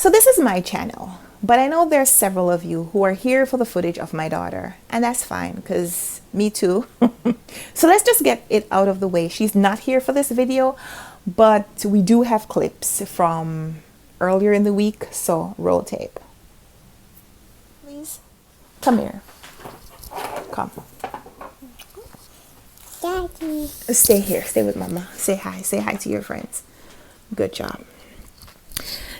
So this is my channel, but I know there's several of you who are here for the footage of my daughter, and that's fine because me too. So let's just get it out of the way. She's not here for this video, but we do have clips from earlier in the week, so roll tape. Please, come here. Come. Daddy. Stay here. Stay with Mama. Say hi. Say hi to your friends. Good job.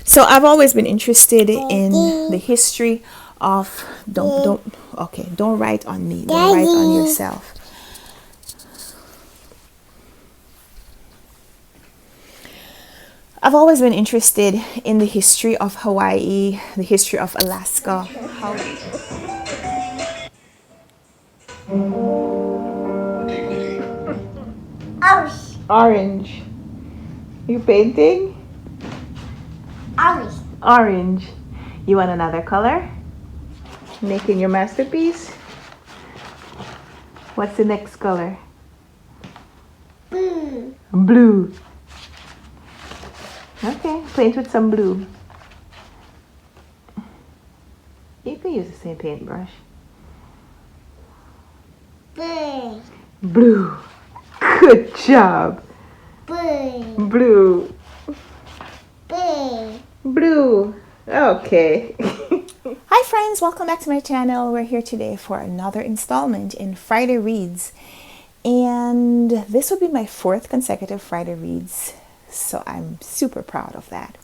So I've always been interested in the history of don't write on me. Don't write on yourself. I've always been interested in the history of Hawaii, the history of Alaska. Orange. You painting? Orange. Orange. You want another color? Making your masterpiece? What's the next color? Blue. Blue. Okay, paint with some blue. You can use the same paintbrush. Blue. Blue. Good job. Blue. Blue. Blue. Blue. Okay. Hi friends, welcome back to my channel. We're here today for another installment in Friday Reads. And this will be my 4th consecutive Friday Reads. So I'm super proud of that.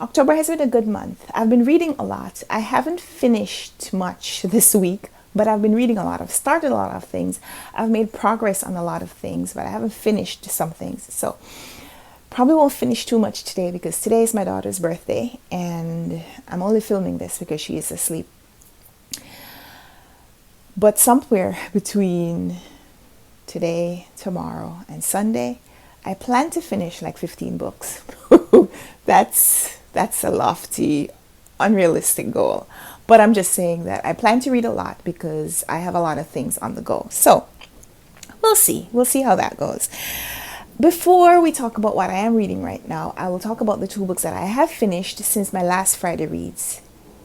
October has been a good month. I've been reading a lot. I haven't finished much this week, but I've been reading a lot. I've started a lot of things. I've made progress on a lot of things, but I haven't finished some things. So probably won't finish too much today because today is my daughter's birthday and I'm only filming this because she is asleep. But somewhere between today, tomorrow, and Sunday, I plan to finish like 15 books. That's a lofty, unrealistic goal. But I'm just saying that I plan to read a lot because I have a lot of things on the go. So we'll see. We'll see how that goes. Before we talk about what I am reading right now, I will talk about the 2 books that I have finished since my last Friday Reads.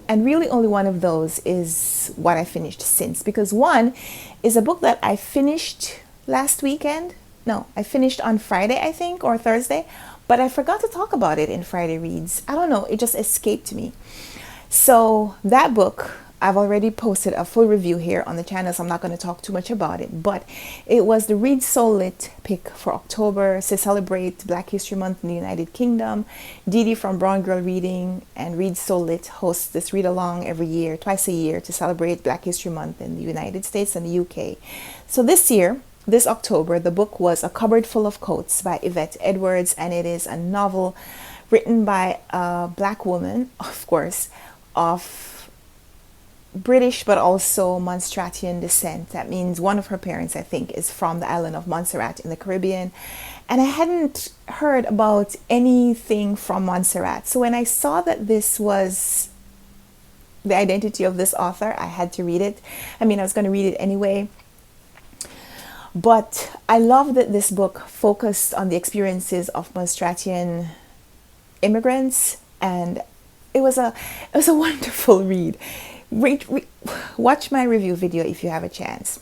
And really only one of those is what I finished since. Because one is a book that I finished last weekend. No, I finished on Friday, I think, or Thursday. But I forgot to talk about it in Friday Reads. I don't know, it just escaped me. So that book, I've already posted a full review here on the channel, so I'm not going to talk too much about it. But it was the Read So Lit pick for October to celebrate Black History Month in the United Kingdom. Dee Dee from Brown Girl Reading and Read So Lit hosts this read-along every year, twice a year, to celebrate Black History Month in the United States and the UK. So this year, this October, the book was A Cupboard Full of Coats by Yvette Edwards, and it is a novel written by a Black woman, of course, of British but also Montserratian descent. That means one of her parents, I think, is from the island of Montserrat in the Caribbean. And I hadn't heard about anything from Montserrat. So when I saw that this was the identity of this author, I had to read it. I mean, I was going to read it anyway. But I love that this book focused on the experiences of Montserratian immigrants, and it was a wonderful read. Watch my review video if you have a chance.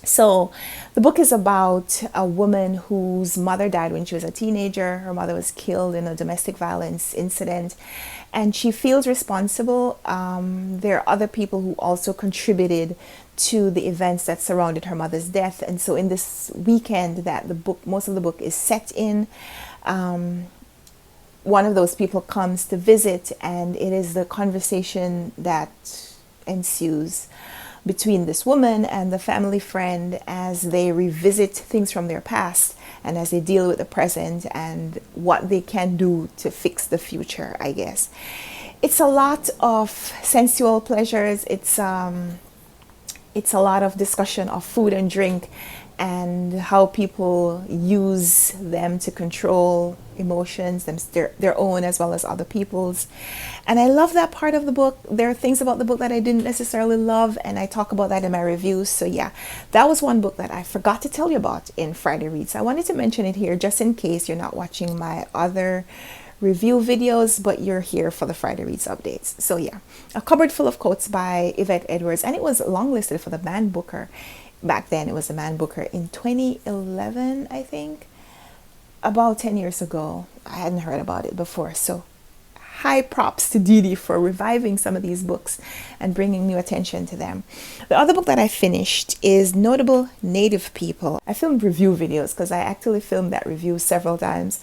So the book is about a woman whose mother died when she was a teenager. Her mother was killed in a domestic violence incident, and she feels responsible. There are other people who also contributed to the events that surrounded her mother's death. And so in this weekend that the book, most of the book is set in, one of those people comes to visit, and it is the conversation that ensues between this woman and the family friend as they revisit things from their past and as they deal with the present and what they can do to fix the future, I guess. It's a lot of sensual pleasures. It's a lot of discussion of food and drink and how people use them to control emotions, their own as well as other people's. And I love that part of the book. There are things about the book that I didn't necessarily love, and I talk about that in my reviews. So yeah, that was one book that I forgot to tell you about in Friday Reads. I wanted to mention it here just in case you're not watching my other review videos, but you're here for the Friday Reads updates. So yeah, A Cupboard Full of Quotes by Yvette Edwards, and it was longlisted for the Man Booker. Back then it was the Man Booker in 2011, I think, about 10 years ago. I hadn't heard about it before, so high props to Dee Dee for reviving some of these books and bringing new attention to them. The other book that I finished is Notable Native People. I filmed review videos because I actually filmed that review several times.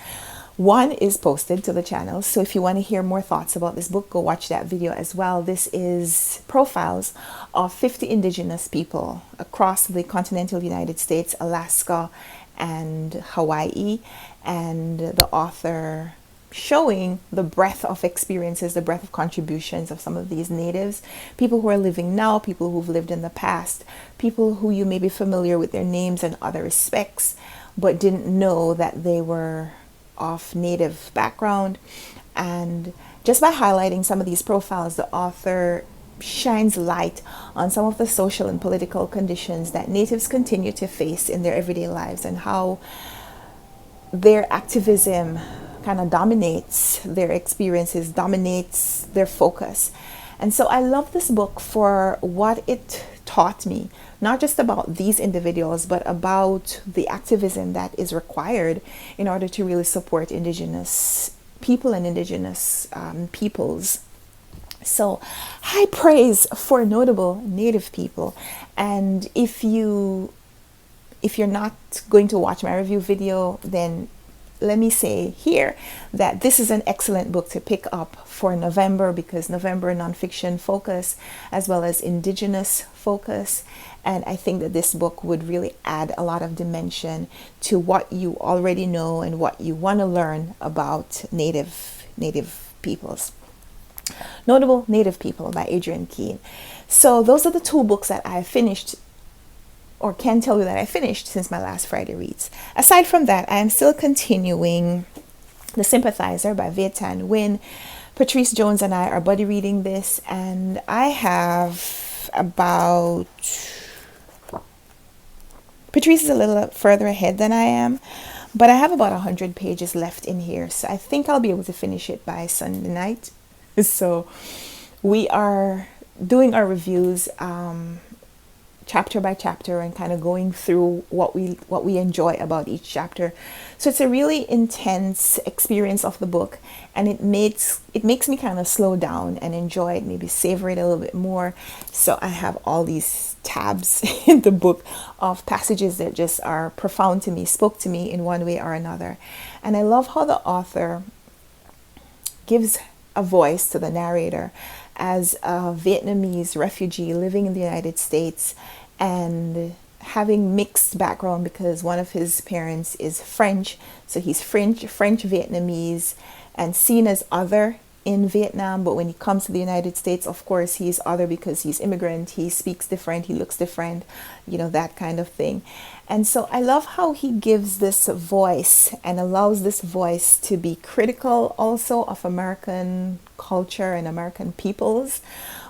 One is posted to the channel, so if you want to hear more thoughts about this book, go watch that video as well. This is profiles of 50 indigenous people across the continental United States, Alaska, and Hawaii, and the author showing the breadth of experiences, the breadth of contributions of some of these natives, people who are living now, people who've lived in the past, people who you may be familiar with their names and other respects, but didn't know that they were of native background. And just by highlighting some of these profiles, the author shines light on some of the social and political conditions that natives continue to face in their everyday lives, and how their activism kind of dominates their experiences, dominates their focus. And so I love this book for what it taught me, not just about these individuals, but about the activism that is required in order to really support indigenous people and indigenous peoples. So high praise for Notable Native People. And if you're not going to watch my review video, then let me say here that this is an excellent book to pick up for November, because November nonfiction focus as well as indigenous focus. And I think that this book would really add a lot of dimension to what you already know and what you want to learn about native peoples. Notable Native People by Adrienne Keene. So those are the two books that I finished, or can tell you that I finished, since my last Friday Reads. Aside from that, I am still continuing The Sympathizer by Viet Thanh Nguyen. Patrice Jones and I are buddy reading this, and I have about... Patrice is a little further ahead than I am, but I have about 100 pages left in here, so I think I'll be able to finish it by Sunday night. So we are doing our reviews chapter by chapter, and kind of going through what we enjoy about each chapter. So it's a really intense experience of the book, and it makes me kind of slow down and enjoy it, maybe savor it a little bit more. So I have all these tabs in the book of passages that just are profound to me, spoke to me in one way or another. And I love how the author gives a voice to the narrator as a Vietnamese refugee living in the United States and having mixed background, because one of his parents is French, so he's French Vietnamese, and seen as other in Vietnam. But when he comes to the United States, of course, he's other because he's immigrant, he speaks different, he looks different, that kind of thing. And so I love how he gives this voice and allows this voice to be critical also of American culture and American peoples.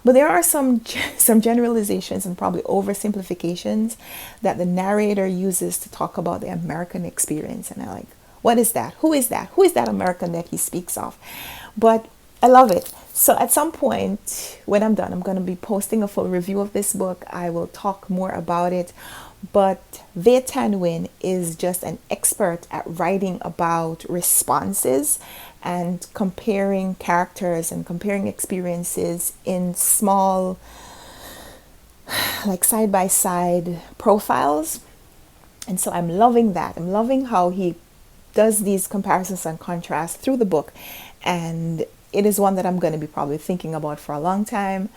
But there are some generalizations and probably oversimplifications that the narrator uses to talk about the American experience. And I'm like, what is that? Who is that? Who is that American that he speaks of? But I love it. So at some point when I'm done, I'm going to be posting a full review of this book. I will talk more about it. But Viet Thanh Nguyen is just an expert at writing about responses and comparing characters and comparing experiences in small, like side-by-side profiles. And so I'm loving that. I'm loving how he does these comparisons and contrasts through the book. And it is one that I'm going to be probably thinking about for a long time.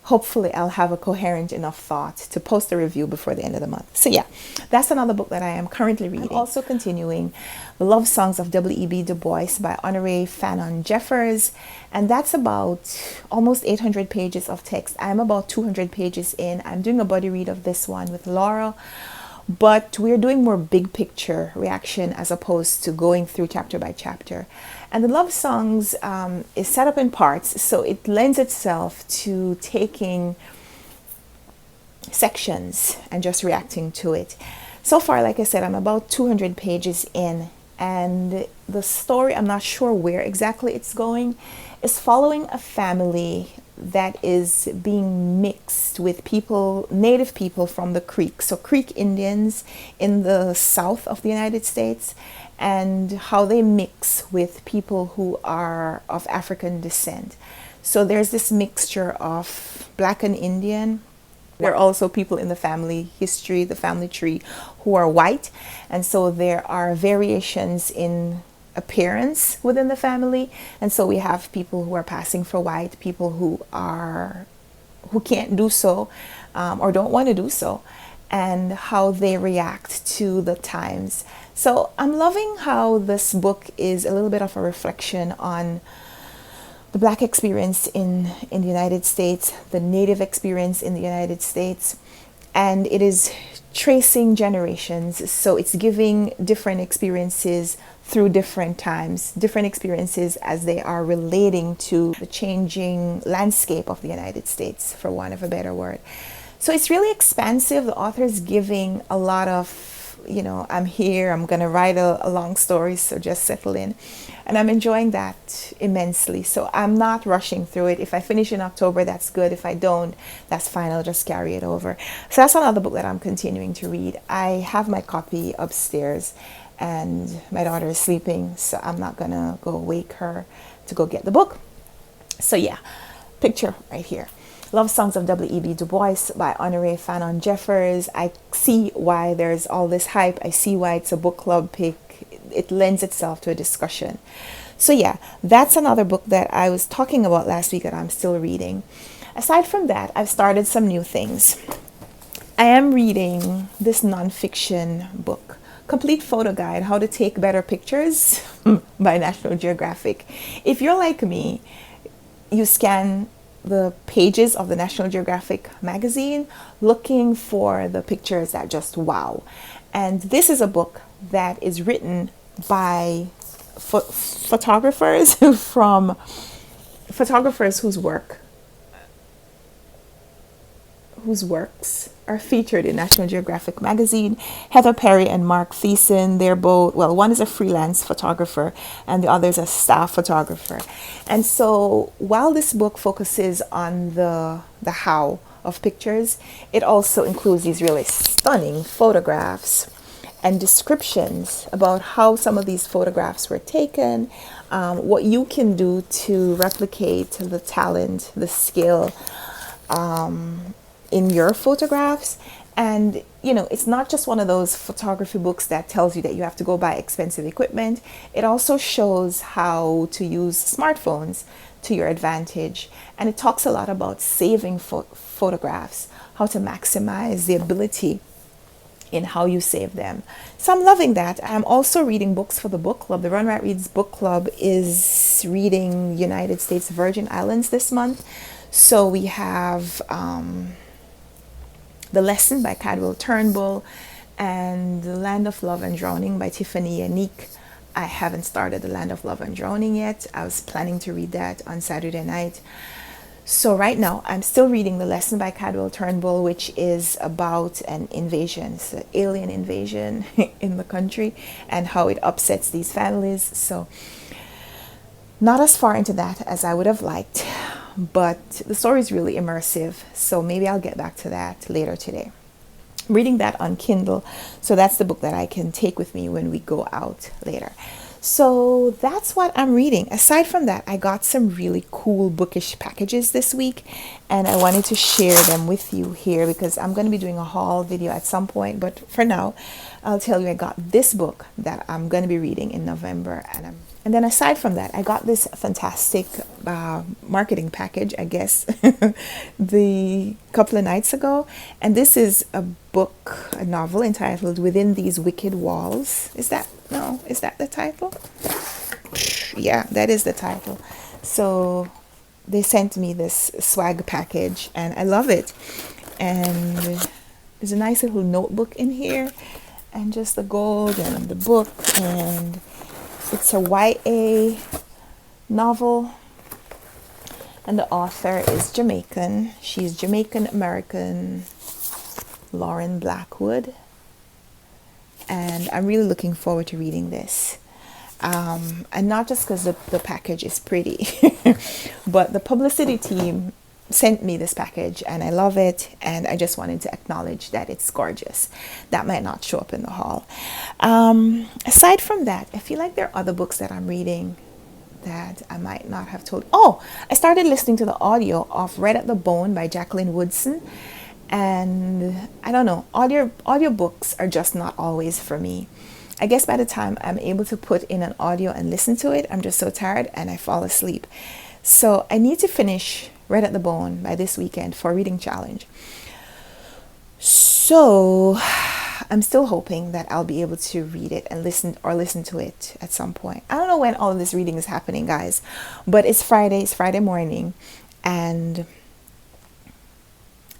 Hopefully I'll have a coherent enough thought to post a review before the end of the month. So yeah, that's another book that I am currently reading. I'm also continuing The Love Songs of W.E.B. Du Bois by Honoré Fanon Jeffers. And that's about almost 800 pages of text. I'm about 200 pages in. I'm doing a buddy read of this one with Laura. But we're doing more big picture reaction as opposed to going through chapter by chapter. And the Love Songs is set up in parts, so it lends itself to taking sections and just reacting to it. So far, like I said, I'm about 200 pages in, And the story, I'm not sure where exactly it's going, is following a family that is being mixed with people, native people from the Creek. So Creek Indians in the south of the United States, and how they mix with people who are of African descent. So there's this mixture of Black and Indian. There are also people in the family history, the family tree, who are white. And so there are variations in appearance within the family. And so we have people who are passing for white, people who can't do so, or don't want to do so, and how they react to the times. So I'm loving how this book is a little bit of a reflection on the Black experience in the United States, the Native experience in the United States, and it is tracing generations. So it's giving different experiences through different times, different experiences as they are relating to the changing landscape of the United States, for want of a better word. So it's really expansive. The author's giving a lot of, I'm here, I'm going to write a long story, so just settle in. And I'm enjoying that immensely. So I'm not rushing through it. If I finish in October, that's good. If I don't, that's fine. I'll just carry it over. So that's another book that I'm continuing to read. I have my copy upstairs and my daughter is sleeping, so I'm not going to go wake her to go get the book. So yeah, picture right here. Love Songs of W.E.B. Du Bois by Honoré Fanon Jeffers. I see why there's all this hype. I see why it's a book club pick. It lends itself to a discussion. So yeah, that's another book that I was talking about last week that I'm still reading. Aside from that, I've started some new things. I am reading this nonfiction book, Complete Photo Guide, How to Take Better Pictures by National Geographic. If you're like me, you scan the pages of the National Geographic magazine looking for the pictures that just wow. And this is a book that is written by photographers whose works are featured in National Geographic magazine. Heather Perry and Mark Thiessen, they're both, well, one is a freelance photographer and the other is a staff photographer. And so while this book focuses on the how of pictures, it also includes these really stunning photographs and descriptions about how some of these photographs were taken, what you can do to replicate the talent, the skill in your photographs. And it's not just one of those photography books that tells you that you have to go buy expensive equipment. It also shows how to use smartphones to your advantage, and it talks a lot about saving photographs, how to maximize the ability in how you save them. So I'm loving that. I'm also reading books for the book club. The Run Right Reads book club is reading United States Virgin Islands this month. So we have The Lesson by Cadwell Turnbull and The Land of Love and Drowning by Tiffany Yannick. I haven't started The Land of Love and Drowning yet. I was planning to read that on Saturday night. So right now, I'm still reading The Lesson by Cadwell Turnbull, which is about an invasion, it's an alien invasion in the country and how it upsets these families. So not as far into that as I would have liked, but the story is really immersive. So maybe I'll get back to that later today. I'm reading that on Kindle, so that's the book that I can take with me when we go out later. So that's what I'm reading. Aside from that, I got some really cool bookish packages this week, and I wanted to share them with you here because I'm going to be doing a haul video at some point. But for now, I'll tell you I got this book that I'm going to be reading in November. And then aside from that, I got this fantastic marketing package, I guess, the couple of nights ago. And this is a book, a novel entitled Within These Wicked Walls. Is that the title? Yeah, that is the title. So they sent me this swag package and I love it. And there's a nice little notebook in here and just the gold and the book, and it's a YA novel, and the author is Jamaican. She's Jamaican American Lauren Blackwood, and I'm really looking forward to reading this. And not just because the package is pretty, but the publicity team sent me this package and I love it, and I just wanted to acknowledge that it's gorgeous. That might not show up in the haul. Aside from that, I feel like there are other books that I'm reading that I might not have told. Oh, I started listening to the audio of Red at the Bone by Jacqueline Woodson, and I don't know, audiobooks are just not always for me. I guess by the time I'm able to put in an audio and listen to it, I'm just so tired and I fall asleep. So I need to finish Red at the Bone by this weekend for a reading challenge. So I'm still hoping that I'll be able to read it and listen to it at some point. I don't know when all of this reading is happening, guys, but it's Friday morning, and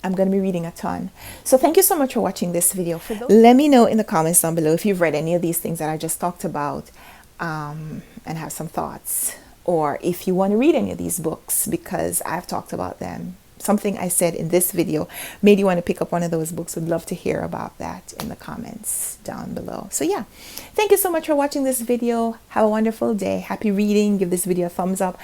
I'm going to be reading a ton. So thank you so much for watching this video. Let me know in the comments down below if you've read any of these things that I just talked about, and have some thoughts, or if you want to read any of these books because I've talked about them. Something I said in this video made you want to pick up one of those books. Would love to hear about that in the comments down below. So yeah, thank you so much for watching this video. Have a wonderful day. Happy reading. Give this video a thumbs up.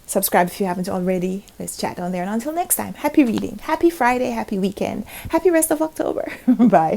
Subscribe if you haven't already. Let's chat down there. And until next time, happy reading. Happy Friday. Happy weekend. Happy rest of October. Bye.